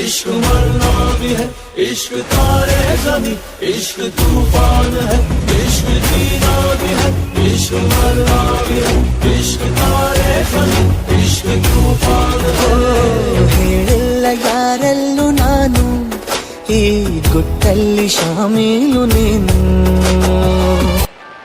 इश्क मरना भी है, इश्क तारे ज़मीं, इश्क तूफान है, इश्क जीना भी है, इश्क मरना भी है, इश्क तारे ज़मीं, इश्क तूफान है। ಹೇಳಿಲ್ಲ ಯಾರಲ್ಲೂ ನಾನು ಈ ಗುಟ್ಟಲ್ಲಿ ಶಾಮೀಲು ನೀನು